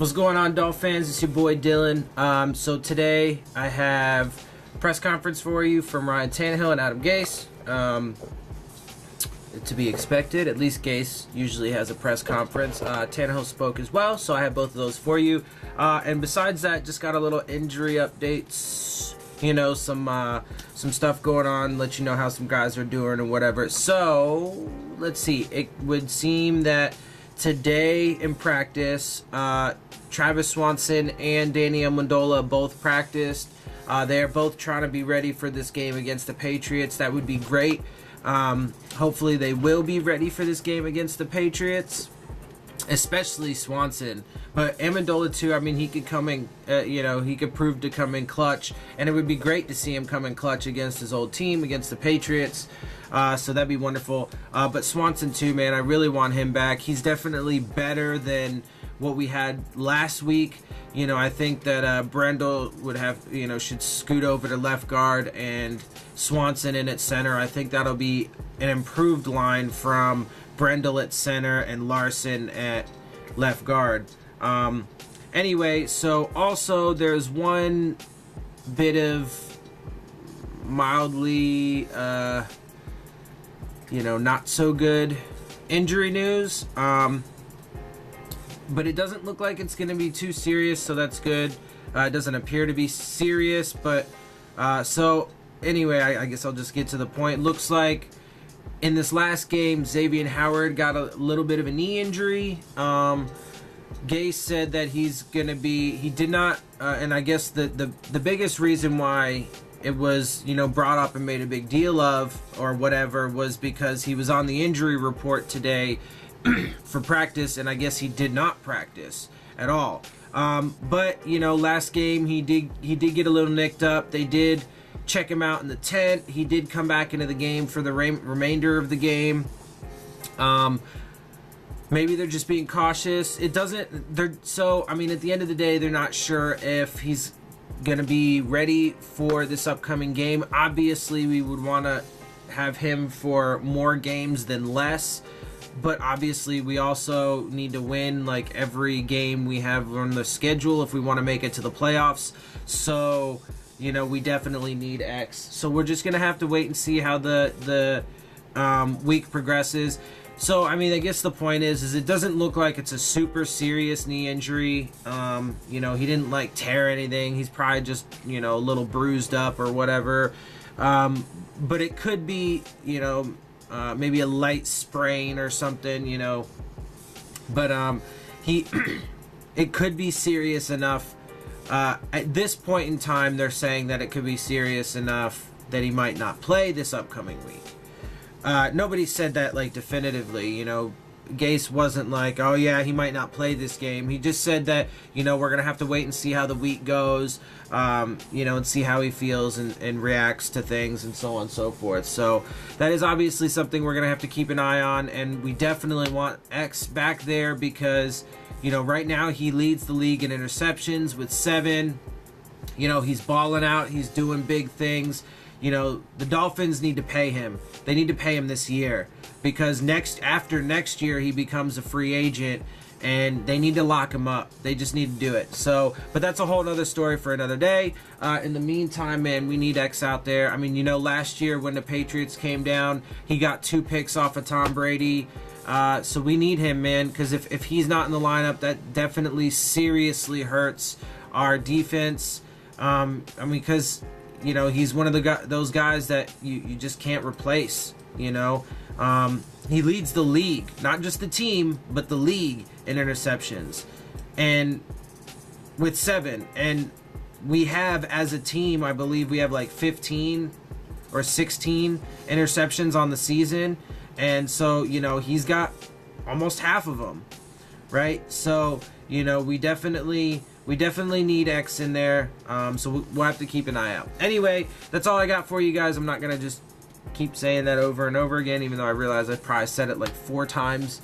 What's going on, Dolphins? It's your boy Dillon. So today I have a press conference for you from Ryan Tannehill and Adam Gase. To be expected, at least Gase usually has a press conference. Tannehill spoke as well, so I have both of those for you. And besides that, just got a little injury updates. You know, some stuff going on. Let you know how some guys are doing and whatever. So let's see. It would seem that today in practice, Travis Swanson and Danny Amendola both practiced. They're both trying to be ready for this game against the Patriots. That would be great. Hopefully they will be ready for this game against the Patriots, especially Swanson. But Amendola too, I mean, he could come in, he could prove to come in clutch, and it would be great to see him come in clutch against his old team, against the Patriots. So that'd be wonderful. But Swanson too, man, I really want him back. He's definitely better than what we had last week. You know, I think that Brendel would have, should scoot over to left guard and Swanson in at center. I think that'll be an improved line from Brendel at center and Larson at left guard. Anyway, so also there's one bit of mildly, not so good injury news. But it doesn't look like it's going to be too serious, so that's good. It doesn't appear to be serious, but so anyway, I guess I'll just get to the point. Looks like in this last game, Xavier Howard got a little bit of a knee injury. Gase said that he did not, and I guess the biggest reason why it was, brought up and made a big deal of, or whatever, was because he was on the injury report today for practice, and I guess he did not practice at all. But last game he did get a little nicked up. They did check him out in the tent. He did come back into the game for the remainder of the game. Maybe they're just being cautious. At the end of the day, they're not sure if he's gonna be ready for this upcoming game. Obviously, we would want to have him for more games than less. But obviously, we also need to win like every game we have on the schedule if we want to make it to the playoffs. So, we definitely need X. So we're just gonna have to wait and see how the week progresses. So I mean, I guess the point is it doesn't look like it's a super serious knee injury. He didn't like tear anything. He's probably just a little bruised up or whatever. But it could be maybe a light sprain or something, but it could be serious enough. At this point in time, they're saying that it could be serious enough that he might not play this upcoming week. Nobody said that like definitively, Gase wasn't like, oh yeah, he might not play this game. He just said that, we're going to have to wait and see how the week goes, and see how he feels and reacts to things and so on and so forth. So that is obviously something we're going to have to keep an eye on, and we definitely want X back there because, right now he leads the league in interceptions with 7. He's balling out. He's doing big things. The Dolphins need to pay him. They need to pay him this year because after next year he becomes a free agent and they need to lock him up. They just need to do it. So, but that's a whole other story for another day. In the meantime, man, we need X out there. I mean, last year when the Patriots came down, he got 2 picks off of Tom Brady. So we need him, man, because if he's not in the lineup, that definitely seriously hurts our defense. Because he's one of those guys that you just can't replace, He leads the league, not just the team, but the league in interceptions. And with 7. And we have, as a team, I believe we have like 15 or 16 interceptions on the season. And so, he's got almost half of them, right? So, we definitely need X in there, so we'll have to keep an eye out. Anyway, that's all I got for you guys. I'm not going to just keep saying that over and over again, even though I realize I probably said it like 4 times.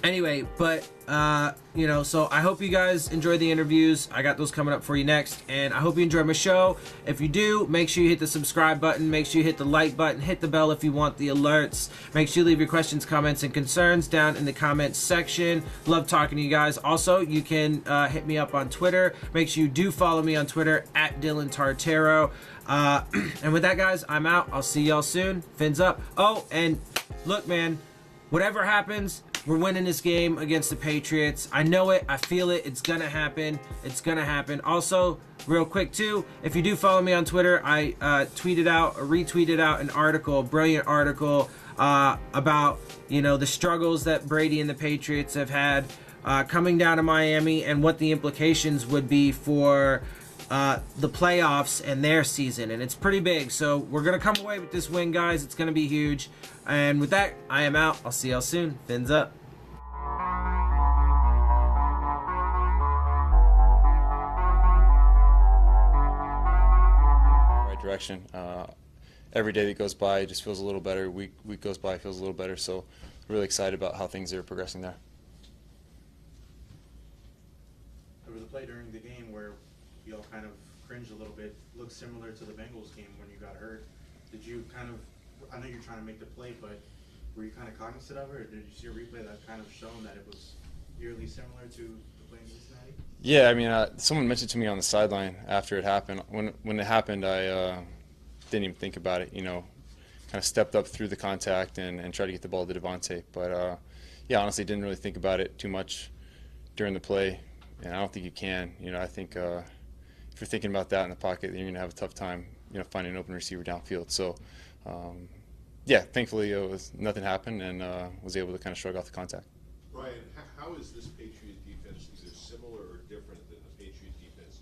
Anyway, but so I hope you guys enjoy the interviews. I got those coming up for you next, and I hope you enjoy my show. If you do, make sure you hit the subscribe button, make sure you hit the like button, hit the bell if you want the alerts. Make sure you leave your questions, comments, and concerns down in the comments section. Love talking to you guys. Also, you can hit me up on Twitter. Make sure you do follow me on Twitter at Dillon Tartaro. And with that, guys, I'm out. I'll see y'all soon. Fins up. Oh, and look, man, whatever happens, we're winning this game against the Patriots. I know it. I feel it. It's going to happen. It's going to happen. Also, real quick, too, if you do follow me on Twitter, I retweeted out an article, a brilliant article about, the struggles that Brady and the Patriots have had coming down to Miami and what the implications would be for the playoffs and their season. And it's pretty big. So we're going to come away with this win, guys. It's going to be huge. And with that, I am out. I'll see y'all soon. Fins up. Right direction. Every day that goes by, it just feels a little better. Week goes by, feels a little better. So really excited about how things are progressing there. There was a play during the game where you all kind of cringed a little bit. Looked similar to the Bengals game when you got hurt. Did you I know you're trying to make the play, but were you kind of cognizant of it, or did you see a replay that kind of shown that it was eerily similar to the play in Cincinnati? Yeah, I mean, someone mentioned to me on the sideline after it happened. When it happened, I didn't even think about it. Kind of stepped up through the contact and tried to get the ball to Devontae. But yeah, honestly, didn't really think about it too much during the play, and I don't think you can. I think if you're thinking about that in the pocket, then you're going to have a tough time, finding an open receiver downfield. So, yeah, thankfully nothing happened and was able to kind of shrug off the contact. Brian, how is this Patriot defense either similar or different than the Patriot defenses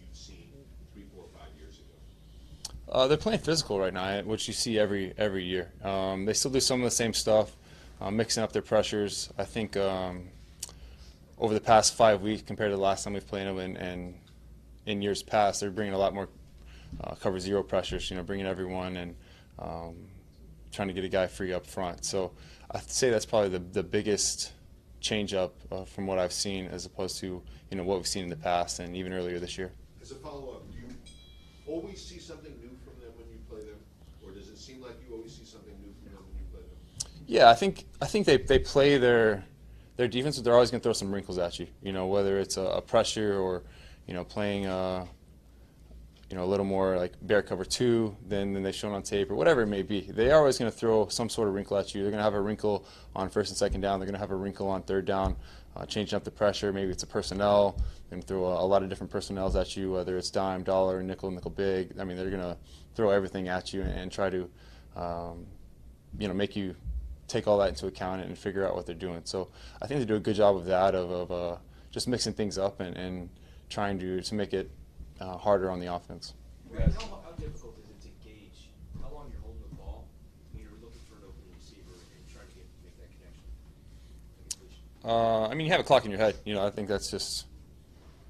you've seen 3, 4, 5 years ago? They're playing physical right now, which you see every year. They still do some of the same stuff, mixing up their pressures. I think over the past 5 weeks compared to the last time we've played them and in years past, they're bringing a lot more cover zero pressures, bringing everyone and trying to get a guy free up front. So I'd say that's probably the biggest change up from what I've seen as opposed to what we've seen in the past and even earlier this year. As a follow-up, do you always see something new from them when you play them, or does it seem like you always see something new from them when you play them? Yeah, I think they play their defense, but they're always going to throw some wrinkles at you. Whether it's a pressure or playing a little more like bear cover 2 than they've shown on tape or whatever it may be. They are always going to throw some sort of wrinkle at you. They're going to have a wrinkle on first and second down. They're going to have a wrinkle on third down, changing up the pressure. Maybe it's a personnel. They're going to throw a lot of different personnels at you, whether it's dime, dollar, nickel big. I mean, they're going to throw everything at you and try to make you take all that into account and figure out what they're doing. So I think they do a good job of that, of just mixing things up and trying to make it harder on the offense. How difficult is it to gauge how long you're holding the ball when you're looking for an open receiver and trying to make that connection? I mean, you have a clock in your head. I think that's just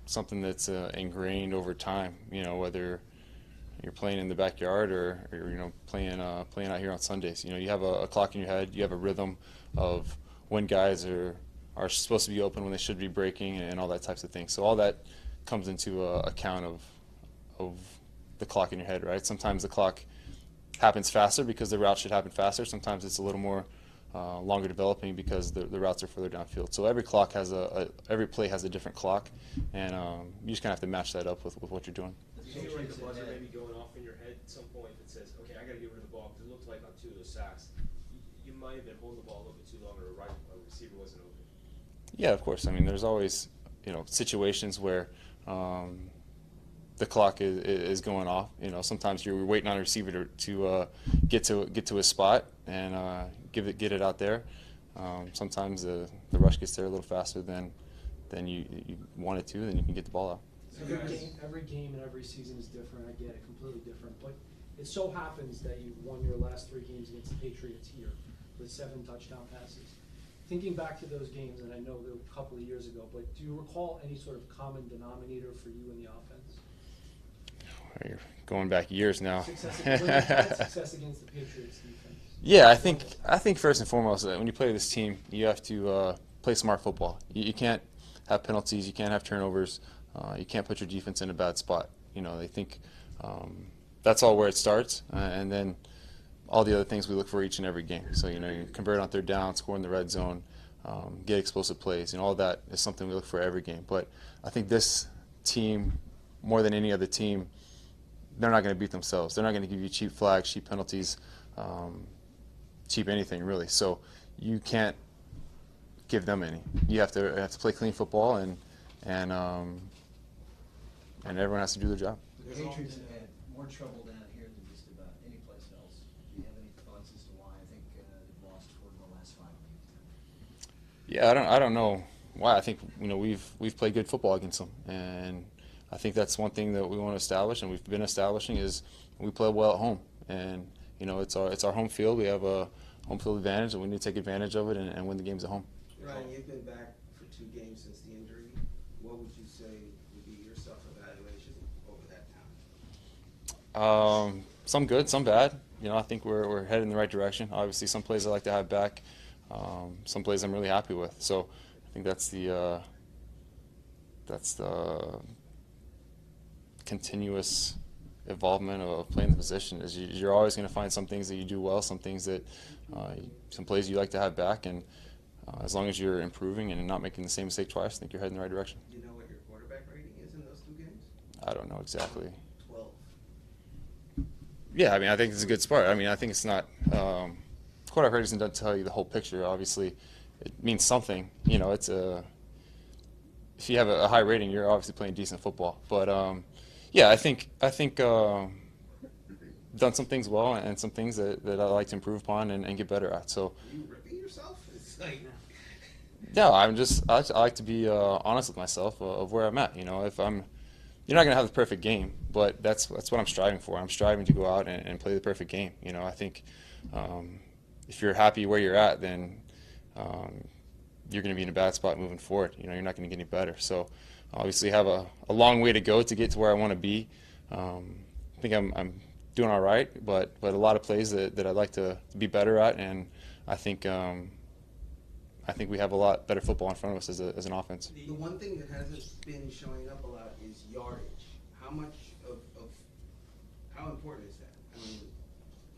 something that's ingrained over time. Whether you're playing in the backyard or playing out here on Sundays. You have a clock in your head. You have a rhythm of when guys are supposed to be open, when they should be breaking, and all that types of things. So all that comes into account of the clock in your head, right? Sometimes the clock happens faster because the route should happen faster. Sometimes it's a little more longer developing because the routes are further downfield. So every clock has every play has a different clock, and you just kind of have to match that up with what you're doing. Do you feel like the buzzer may be going off in your head at some point that says, okay, I got to get rid of the ball, because it looked like on 2 of those sacks, you might have been holding the ball a little bit too long, or a receiver wasn't open? Yeah, of course. I mean, there's always situations where the clock is going off. Sometimes you're waiting on a receiver to get to a spot and get it out there. Sometimes the rush gets there a little faster than you want it to, then you can get the ball out. Every game and every season is different. I get it, completely different. But it so happens that you won your last 3 games against the Patriots here with 7 touchdown passes. Thinking back to those games, and I know they were a couple of years ago, but do you recall any sort of common denominator for you in the offense? You're going back years now. Success against the Patriots defense. Yeah, I think first and foremost, when you play this team, you have to play smart football. You can't have penalties. You can't have turnovers. You can't put your defense in a bad spot. They think that's all where it starts, and then all the other things we look for each and every game. So, you convert on third down, score in the red zone, get explosive plays, all that is something we look for every game. But I think this team, more than any other team, they're not going to beat themselves. They're not going to give you cheap flags, cheap penalties, cheap anything really. So you can't give them any. You have to play clean football, and everyone has to do their job. The Patriots have had more trouble down here than just about any place else. Do you have any thoughts as to why? I think they've lost 4 of the last 5 games. Yeah, I don't know why. I think we've played good football against them, and I think that's one thing that we want to establish, and we've been establishing, is we play well at home, and it's our home field. We have a home field advantage, and we need to take advantage of it and win the games at home. Ryan, you've been back for 2 games since the injury. What would you say would be your self-evaluation over that time? Some good, some bad. I think we're headed in the right direction. Obviously, some plays I like to have back. Some plays I'm really happy with. So I think that's the continuous involvement of playing the position. Is you're always going to find some things that you do well, some things that some plays you like to have back, and as long as you're improving and not making the same mistake twice, I think you're heading in the right direction. Do you know what your quarterback rating is in those 2 games? I don't know exactly. 12. Yeah, I think it's a good start. I think it's not quarterback rating doesn't tell you the whole picture. Obviously, it means something. It's if you have a high rating, you're obviously playing decent football. But yeah, I think done some things well and some things that I like to improve upon and get better at. So. Are you ripping yourself? It's like. No, I like to be honest with myself of where I'm at. If you're not going to have the perfect game, but that's what I'm striving for. I'm striving to go out and play the perfect game. I think if you're happy where you're at, then you're going to be in a bad spot moving forward. You're not going to get any better. So obviously have a long way to go to get to where I want to be. I think I'm doing all right, but a lot of plays that I'd like to be better at, and I think we have a lot better football in front of us as an offense. The one thing that hasn't been showing up a lot is yardage. How much of how important is that?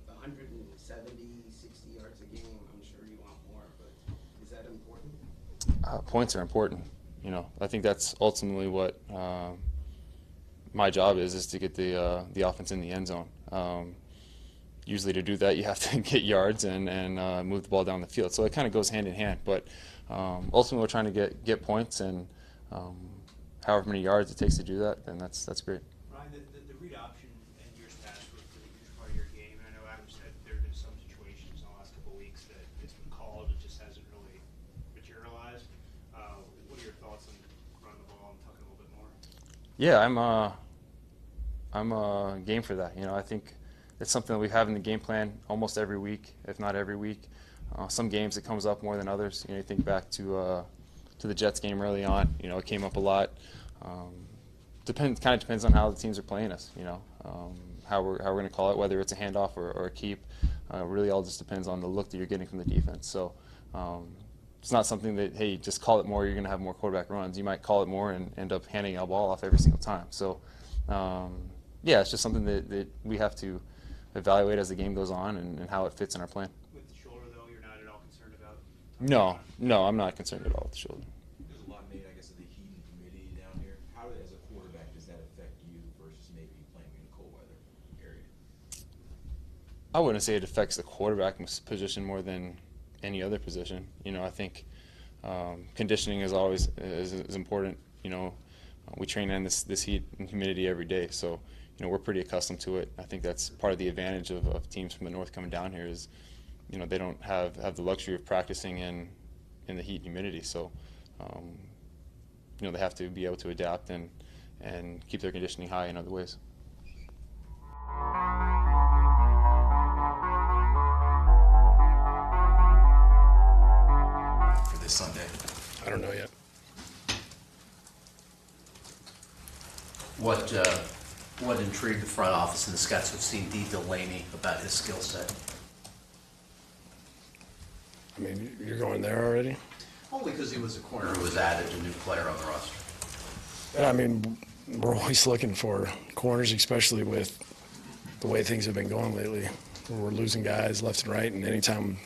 170, 60 yards a game, I'm sure you want more, but is that important? Points are important. I think that's ultimately what my job is to get the offense in the end zone. Usually to do that, you have to get yards and move the ball down the field. So it kind of goes hand in hand. But ultimately, we're trying to get points, and however many yards it takes to do that, then that's great. Ryan, the read option in years past was a huge part of your game. And I know Adam said there have been some situations in the last couple of weeks that it's been called, it just hasn't really materialized. What are your thoughts on running the ball and tucking a little bit more? Yeah, I'm game for that. I think it's something that we have in the game plan almost every week, if not every week. Some games it comes up more than others. You think back to the Jets game early on. It came up a lot. Kind of depends on how the teams are playing us. How we're going to call it, whether it's a handoff or a keep. Really, all just depends on the look that you're getting from the defense. So it's not something that, hey, just call it more, you're going to have more quarterback runs. You might call it more and end up handing a ball off every single time. So yeah, it's just something that we have to evaluate as the game goes on and how it fits in our plan. With the shoulder, though, you're not at all concerned about? No, I'm not concerned at all with the shoulder. There's a lot made, I guess, of the heat and humidity down here. How, as a quarterback, does that affect you versus maybe playing in a cold weather area? I wouldn't say it affects the quarterback position more than any other position. I think conditioning is always is important. We train in this heat and humidity every day, so we're pretty accustomed to it. I think that's part of the advantage of teams from the north coming down here is, they don't have the luxury of practicing in the heat and humidity. So, they have to be able to adapt and keep their conditioning high in other ways. For this Sunday? I don't know yet. What intrigued the front office and the scouts have seen Delaney about his skill set? You're going there already? Only because he was a corner who was added, a new player on the roster. Yeah, I mean, we're always looking for corners, especially with the way things have been going lately. We're losing guys left and right, and anytime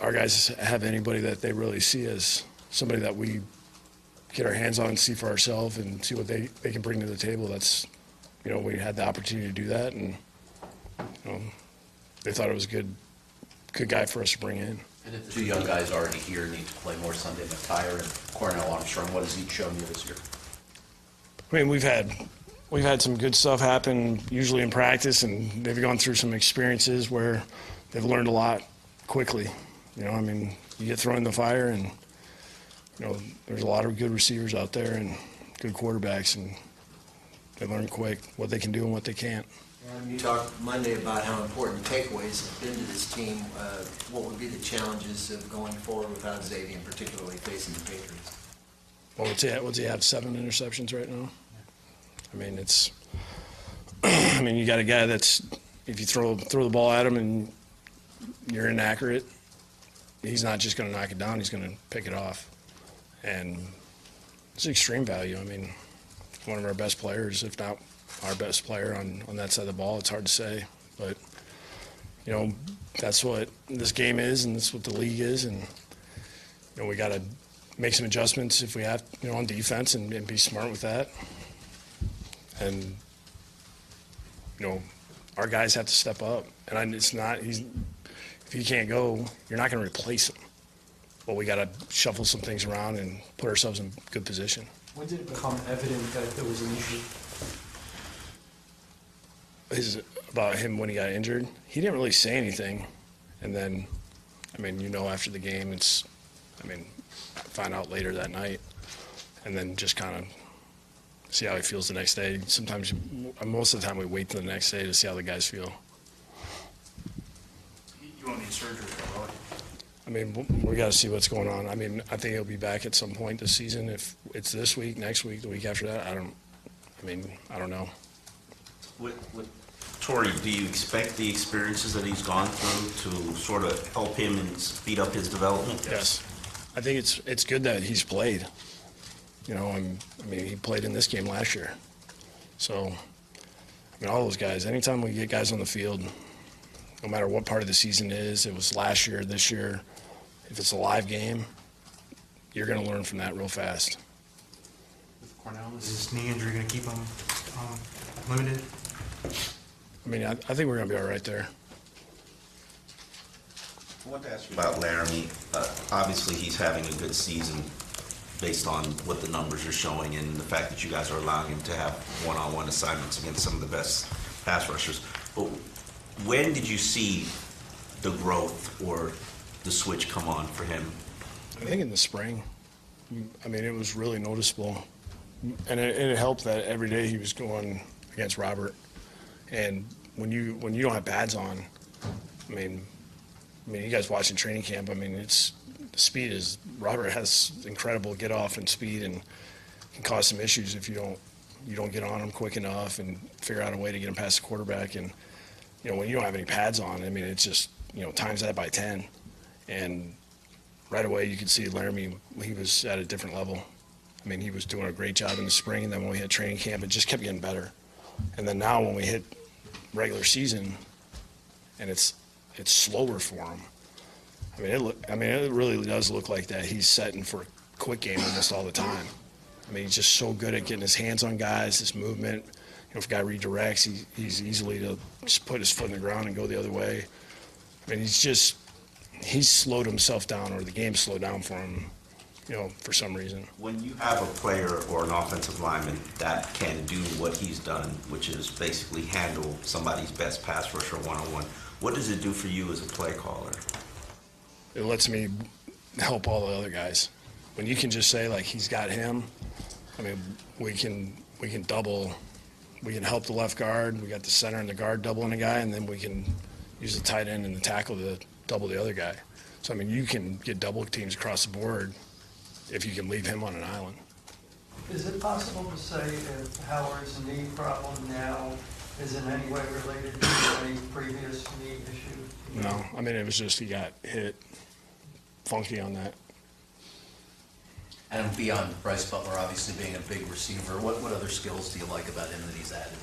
our guys have anybody that they really see as somebody that we get our hands on and see for ourselves and see what they can bring to the table, that's, we had the opportunity to do that, and they thought it was a good guy for us to bring in. And if the two young guys already here need to play more Sunday, McTire and Cornell Armstrong, what has each shown you this year? I mean, we've had some good stuff happen usually in practice, and they've gone through some experiences where they've learned a lot quickly. I mean, you get thrown in the fire, and there's a lot of good receivers out there and good quarterbacks, and they learn quick what they can do and what they can't. You talked Monday about how important takeaways have been to this team. What would be the challenges of going forward without Xavier, particularly facing the Patriots? Well, what's he have, 7 interceptions right now? I mean, you got a guy that's, if you throw the ball at him and you're inaccurate, he's not just going to knock it down, he's going to pick it off. And it's extreme value. I mean, one of our best players, if not our best player on that side of the ball. It's hard to say, but that's what this game is, and that's what the league is, and we got to make some adjustments if we have, on defense, and be smart with that. And our guys have to step up, and if he can't go, you're not going to replace him. But we got to shuffle some things around and put ourselves in good position. When did it become evident that there was an issue? About him when he got injured, he didn't really say anything. And then, after the game, find out later that night. And then just kind of see how he feels the next day. Sometimes, most of the time, we wait till the next day to see how the guys feel. You won't need surgery, though, we got to see what's going on. I think he'll be back at some point this season. If it's this week, next week, the week after that, I don't know. Torrey, do you expect the experiences that he's gone through to sort of help him and speed up his development? Yes. I think it's good that he's played. He played in this game last year. So, all those guys, anytime we get guys on the field, no matter what part of the season it is, it was last year, this year, if it's a live game, you're going to learn from that real fast. With Cornell, is his knee injury going to keep him limited? I think we're going to be all right there. I want to ask you about Laramie. Obviously, he's having a good season based on what the numbers are showing and the fact that you guys are allowing him to have one-on-one assignments against some of the best pass rushers. But when did you see the growth or the switch come on for him? I think in the spring. It was really noticeable. And it helped that every day he was going against Robert. And when you don't have pads on, you guys watching training camp, the speed is, Robert has incredible get off and speed, and can cause some issues if you don't get on him quick enough and figure out a way to get him past the quarterback. And when you don't have any pads on, it's just times that by 10, and right away you could see Laramie, he was at a different level. He was doing a great job in the spring, and then when we had training camp, it just kept getting better. And then now when we hit regular season, and it's slower for him. It really does look like that he's setting for a quick game almost all the time. He's just so good at getting his hands on guys, his movement. If a guy redirects, he's easily to just put his foot in the ground and go the other way. He's slowed himself down, or the game slowed down for him, for some reason. When you have a player or an offensive lineman that can do what he's done, which is basically handle somebody's best pass rusher one-on-one, what does it do for you as a play caller? It lets me help all the other guys. When you can just say, he's got him, we can double, we can help the left guard, we got the center and the guard doubling a guy, and then we can use the tight end and the tackle to double the other guy. So, you can get double teams across the board if you can leave him on an island. Is it possible to say if Howard's knee problem now is in any way related to any previous knee issue? No, it was just he got hit funky on that. And beyond Bryce Butler obviously being a big receiver, what other skills do you like about him that he's added?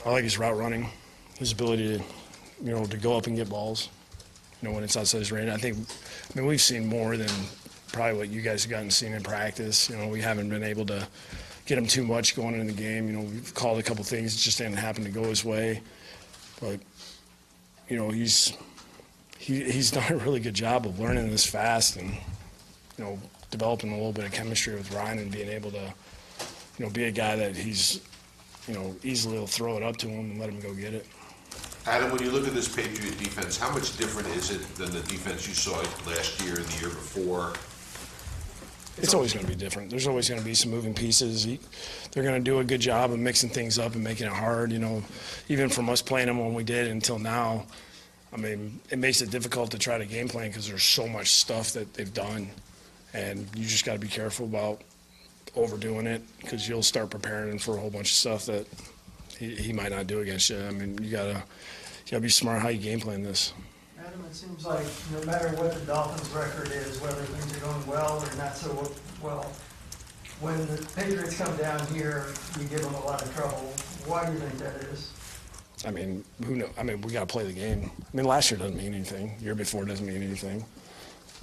I like his route running, his ability to, to go up and get balls, when it's outside his range. I mean, we've seen more than probably what you guys have gotten seen in practice. We haven't been able to get him too much going into the game. We've called a couple things, it just didn't happen to go his way. But, he's done a really good job of learning this fast and, developing a little bit of chemistry with Ryan and being able to, be a guy that he's, easily will throw it up to him and let him go get it. Adam, when you look at this Patriot defense, how much different is it than the defense you saw last year and the year before? It's always going to be different. There's always going to be some moving pieces. They're going to do a good job of mixing things up and making it hard. Even from us playing them when we did until now, I mean, it makes it difficult to try to game plan because there's so much stuff that they've done. And you just got to be careful about overdoing it because you'll start preparing him for a whole bunch of stuff that he might not do against you. I mean, you gotta be smart how you game plan this. Adam, it seems like no matter what the Dolphins' record is, whether things are going well or not so well, when the Patriots come down here, you give them a lot of trouble. Why do you think that is? I mean, who knows? I mean, we got to play the game. I mean, last year doesn't mean anything. Year before doesn't mean anything.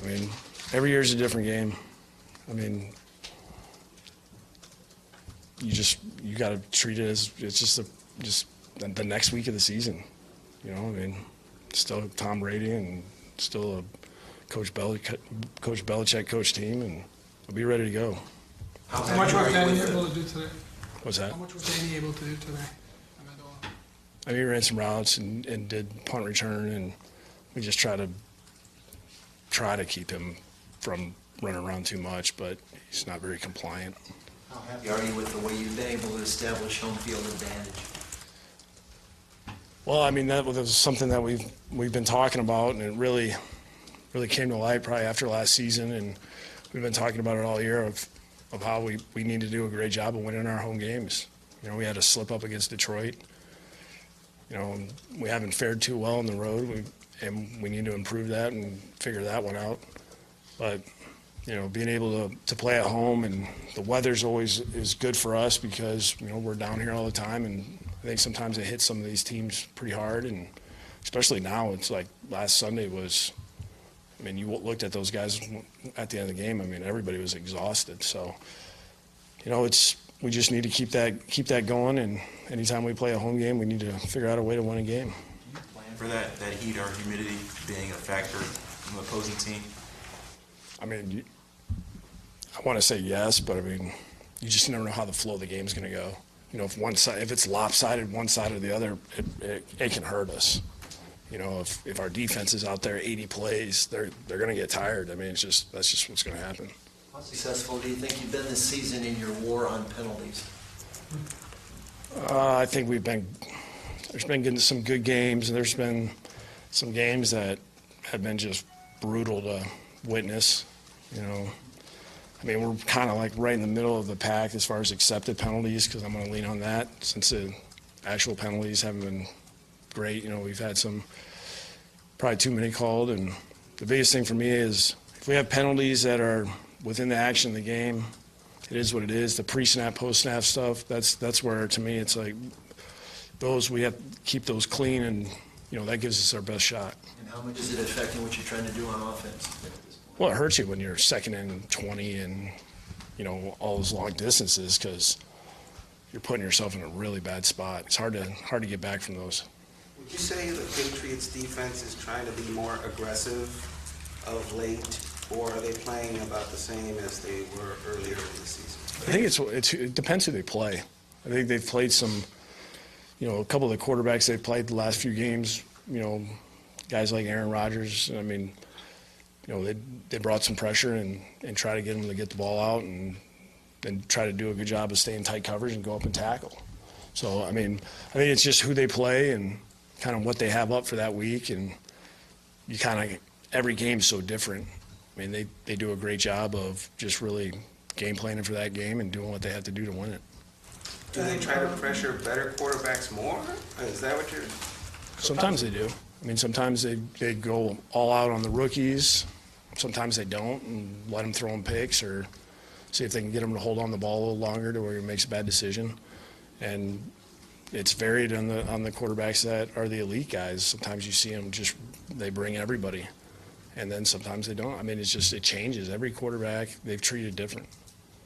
I mean, every year is a different game. I mean, you got to treat it as it's just the next week of the season. I mean, still Tom Brady and still a Coach Belichick coach team, and we'll be ready to go. How much was Danny able to do today? What's that? How much was Danny able to do today? I mean, he ran some routes and did punt return, and we just try to keep him from running around too much, but he's not very compliant. How happy are you with the way you've been able to establish home field advantage? Well, I mean, that was something that we've been talking about, and it really came to light probably after last season, and we've been talking about it all year of how we need to do a great job of winning our home games. We had a slip up against Detroit. We haven't fared too well on the road, and we need to improve that and figure that one out. But being able to play at home, and the weather's always is good for us because we're down here all the time, and I think sometimes it hits some of these teams pretty hard, and especially now, it's like last Sunday was. I mean, you looked at those guys at the end of the game. I mean, everybody was exhausted. So, we just need to keep that going, and anytime we play a home game, we need to figure out a way to win a game. Do you plan for that heat or humidity being a factor from the opposing team? I mean, I want to say yes, but I mean, you just never know how the flow of the game is going to go. If it's lopsided one side or the other, it can hurt us. If our defense is out there 80 plays, they're going to get tired. I mean, that's just what's going to happen. How successful do you think you've been this season in your war on penalties? I think there's been getting some good games, and there's been some games that have been just brutal to witness. I mean, we're kind of like right in the middle of the pack as far as accepted penalties, because I'm going to lean on that since the actual penalties haven't been great. We've had some probably too many called, and the biggest thing for me is if we have penalties that are within the action of the game, it is what it is. The pre-snap, post-snap stuff, that's where, to me, it's like those, we have to keep those clean, and that gives us our best shot. And how much is it affecting what you're trying to do on offense? Well, it hurts you when you're second and 20 and all those long distances, because you're putting yourself in a really bad spot. It's hard to get back from those. Would you say the Patriots defense is trying to be more aggressive of late, or are they playing about the same as they were earlier in the season? I think it depends who they play. I think they've played some, a couple of the quarterbacks they've played the last few games, guys like Aaron Rodgers. I mean, they brought some pressure and try to get him to get the ball out and try to do a good job of staying tight coverage and go up and tackle. So, I mean, I think it's just who they play and kind of what they have up for that week, and every game's so different. I mean, they do a great job of just really game planning for that game and doing what they have to do to win it. Do they try to pressure better quarterbacks more? Is that what you're... Sometimes they do. I mean, sometimes they go all out on the rookies. Sometimes they don't and let them throw them picks, or see if they can get him to hold on the ball a little longer to where he makes a bad decision. And it's varied on the quarterbacks that are the elite guys. Sometimes you see them they bring everybody, and then sometimes they don't. I mean, it changes. Every quarterback, they've treated different.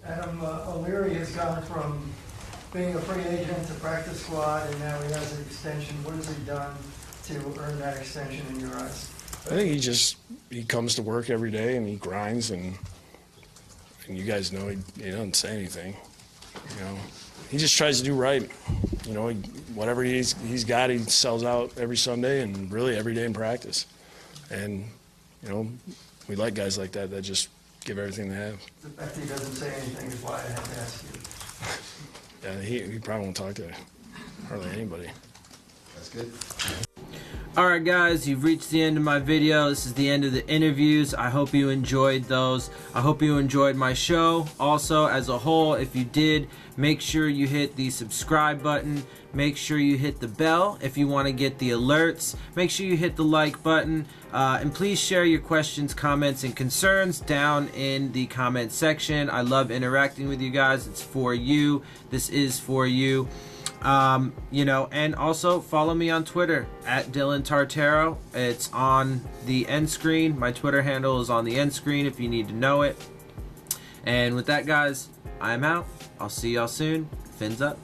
Adam, O'Leary has gone from being a free agent to practice squad, and now he has an extension. What has he done to earn that extension in your eyes? I think he comes to work every day and he grinds, and you guys know he doesn't say anything. You know, he just tries to do right. You know, whatever he's got, he sells out every Sunday and really every day in practice. And you know, we like guys like that just give everything they have. The fact that he doesn't say anything is why I have to ask you. Yeah, he probably won't talk to hardly anybody. That's good. Alright guys, you've reached the end of my video. This is the end of the interviews. I hope you enjoyed those. I hope you enjoyed my show. Also, as a whole, if you did, make sure you hit the subscribe button. Make sure you hit the bell if you want to get the alerts. Make sure you hit the like button. And please share your questions, comments, and concerns down in the comment section. I love interacting with you guys. It's for you. This is for you. You know, and also follow me on Twitter at Dillon Tartaro. It's on the end screen. My Twitter handle is on the end screen if you need to know it. And with that, guys, I'm out. I'll see y'all soon. Fins up.